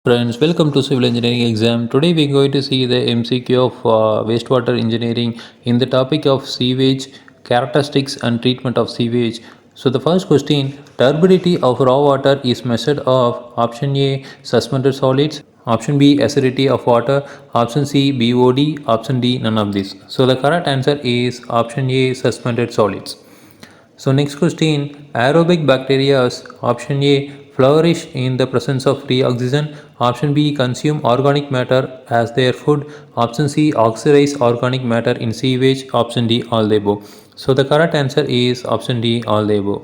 Friends, welcome to Civil Engineering exam. Today we are going to see the MCQ of wastewater engineering in the topic of sewage, characteristics and treatment of sewage. So the first question, turbidity of raw water is measured of option A, suspended solids, option B, acidity of water, option C, BOD, option D, none of this. So the correct answer is option A, suspended solids. So next question, aerobic bacteria, option A, flourish in the presence of free oxygen, option B, consume organic matter as their food, option C, oxidize organic matter in sewage, option D, all the above. So the correct answer is option D, all the above.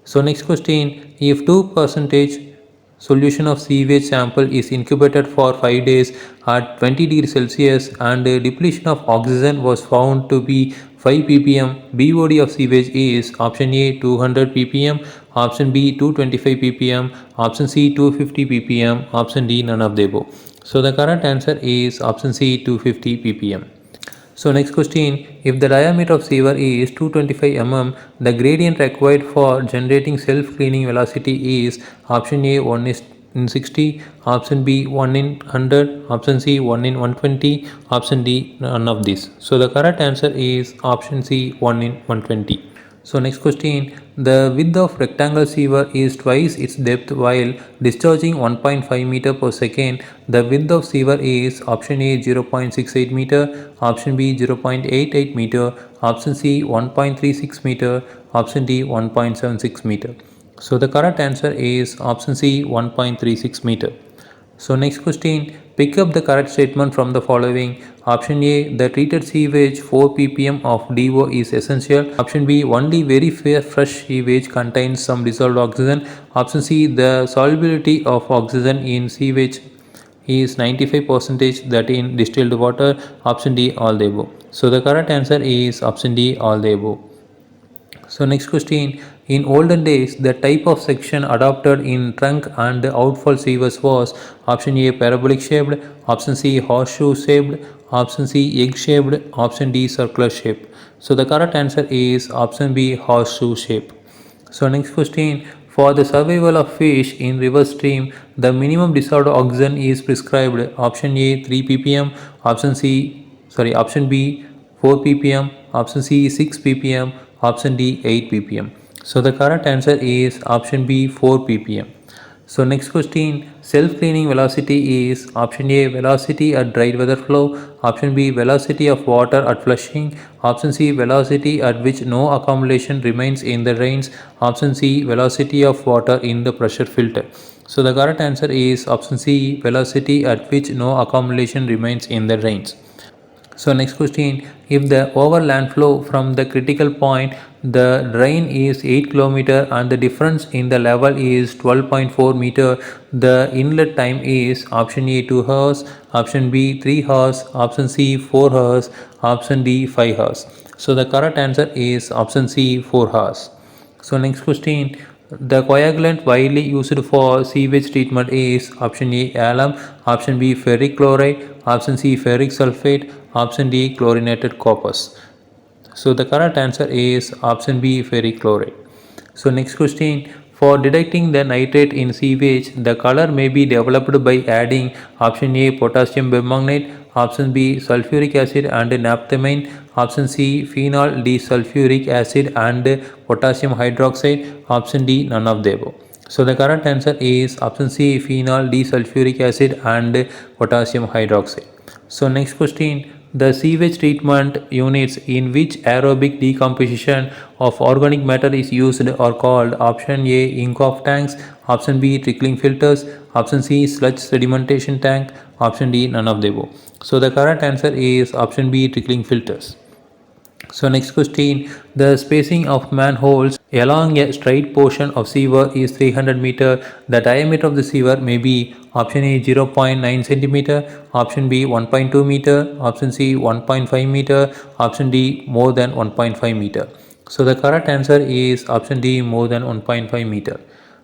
So next question, if 2% solution of sewage sample is incubated for 5 days at 20 degrees Celsius and the depletion of oxygen was found to be 5 ppm. BOD of sewage is option A 200 ppm, option B 225 ppm, option C 250 ppm, option D none of the above. So the correct answer is option C 250 ppm. So next question, if the diameter of sewer is 225 mm, the gradient required for generating self-cleaning velocity is option A 1 is in 60, option B 1 in 100, option C 1 in 120, option D none of this. So the correct answer is option C 1 in 120. So next question, the width of rectangle sewer is twice its depth while discharging 1.5 meter per second. The width of sewer is option A 0.68 meter, option B 0.88 meter, option C 1.36 meter, option D 1.76 meter. So the correct answer is option C 1.36 meter. So next question, pick up the correct statement from the following. Option A, the treated sewage 4 ppm of DO is essential. Option B, only very fresh sewage contains some dissolved oxygen. Option C, the solubility of oxygen in sewage is 95% that in distilled water. Option D, all the above. So the correct answer is option D, all the above. So next question, in olden days the type of section adopted in trunk and outfall sewers was option A parabolic shaped, option C horseshoe shaped, option C egg shaped, option D circular shape. So the correct answer is option B horseshoe shape. So next question, for the survival of fish in river stream, the minimum dissolved oxygen is prescribed. Option A 3 ppm, option B 4 ppm, option C 6 ppm, option D 8 ppm. So the correct answer is option B 4 ppm. So next question, self-cleaning velocity is option A velocity at dry weather flow, option B velocity of water at flushing, option C velocity at which no accumulation remains in the drains, option C velocity of water in the pressure filter. So the correct answer is option C velocity at which no accumulation remains in the drains. So next question, if the overland flow from the critical point, the drain is 8 km and the difference in the level is 12.4 meter, the inlet time is option A 2 hours, option B 3 hours, option C 4 hours, option D 5 hours. So the correct answer is option C 4 hours. So next question, the coagulant widely used for sewage treatment is option A alum, option B ferric chloride, option C ferric sulfate, option D chlorinated coppers. So the correct answer is option B ferric chloride. So next question, for detecting the nitrate in sewage, the color may be developed by adding option A potassium permanganate, option B sulfuric acid and naphthalene, option C phenol disulfuric acid and potassium hydroxide, option D none of the above. So the correct answer is option C phenol disulfuric acid and potassium hydroxide. So next question, the sewage treatment units in which aerobic decomposition of organic matter is used are called option A ink-off tanks, option B trickling filters, option C sludge sedimentation tank, option D none of the above. So the correct answer is option B trickling filters. So next question, the spacing of manholes along a straight portion of sewer is 300 meter. The diameter of the sewer may be option A 0.9 centimeter, option B 1.2 meter, option C 1.5 meter, option D more than 1.5 meter. So the correct answer is option D more than 1.5 meter.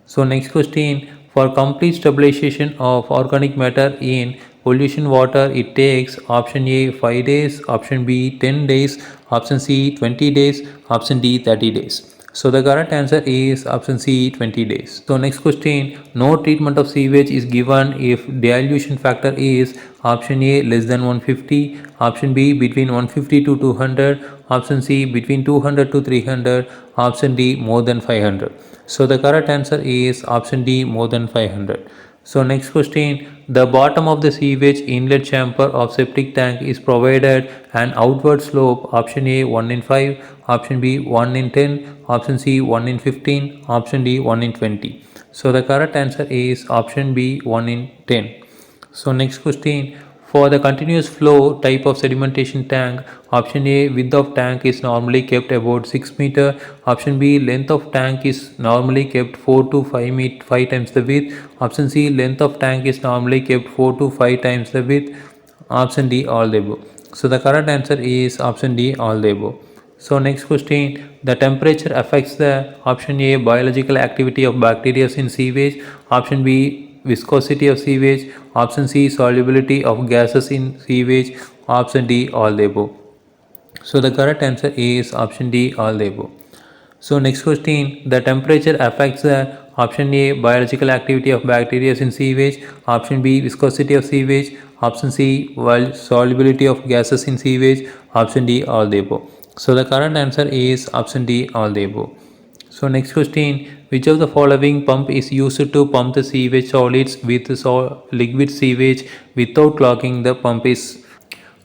So next question, for complete stabilization of organic matter in pollution water it takes option A 5 days, option B 10 days, option C 20 days, option D 30 days. So the correct answer is option C, 20 days. So next question, no treatment of sewage is given if dilution factor is option A less than 150, option B between 150 to 200, option C between 200 to 300, option D more than 500. So the correct answer is option D, more than 500. So next question, the bottom of the sewage inlet chamber of septic tank is provided an outward slope, option A 1 in 5, option B 1 in 10, option C 1 in 15, option D 1 in 20. So the correct answer is option B 1 in 10. So next question, for the continuous flow type of sedimentation tank, option A width of tank is normally kept about 6 meter, option B length of tank is normally kept 4 to 5 times the width, option C length of tank is normally kept 4 to 5 times the width, option D all the above. So the correct answer is option D all the above. So next question, the temperature affects the option A biological activity of bacteria in sewage, option B viscosity of sewage, option C solubility of gases in sewage, option D all the above. So the correct answer is option D all the above. So next question, the temperature affects the option A biological activity of bacteria in sewage, option B viscosity of sewage, option C solubility of gases in sewage, option D all the above. So the correct answer is option D all the above. So next question, which of the following pump is used to pump the sewage solids with liquid sewage without clogging the pump is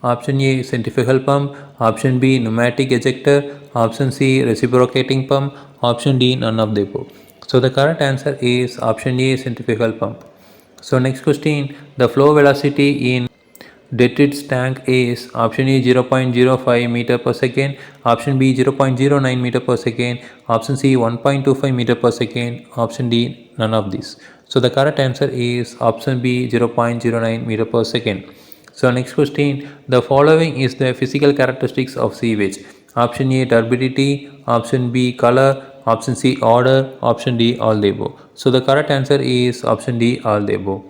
option A centrifugal pump, option B pneumatic ejector, option C reciprocating pump, option D none of the above. So the correct answer is option A centrifugal pump. So next question, the flow velocity in detrits tank is option A 0.05 meter per second, option B 0.09 meter per second, option C 1.25 meter per second, option D none of these. So the correct answer is option B 0.09 meter per second. So next question, the following is the physical characteristics of sewage. Option A turbidity, option B color, option C odor, option D all the above. So the correct answer is option D all the above.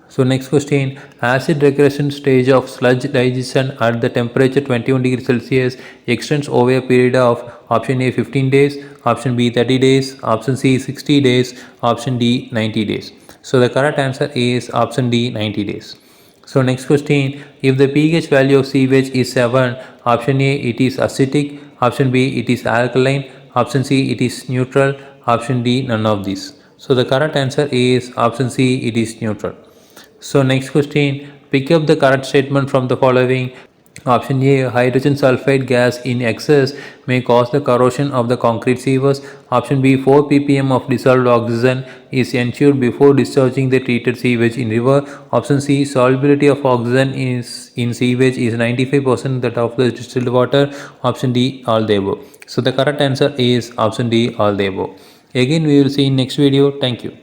So next question, acid regression stage of sludge digestion at the temperature 21 degrees Celsius extends over a period of option A 15 days, option B 30 days, option C 60 days, option D 90 days. So the correct answer is option D 90 days. So next question, if the pH value of sewage is 7, option A it is acidic, option B it is alkaline, option C it is neutral, option D none of these. So the correct answer is option C it is neutral. So next question, pick up the correct statement from the following. Option A, hydrogen sulfide gas in excess may cause the corrosion of the concrete sewers. Option B, 4 ppm of dissolved oxygen is ensured before discharging the treated sewage in river. Option C, solubility of oxygen in sewage is 95% that of the distilled water. Option D, all the above. So the correct answer is option D, all the above. Again we will see in next video. Thank you.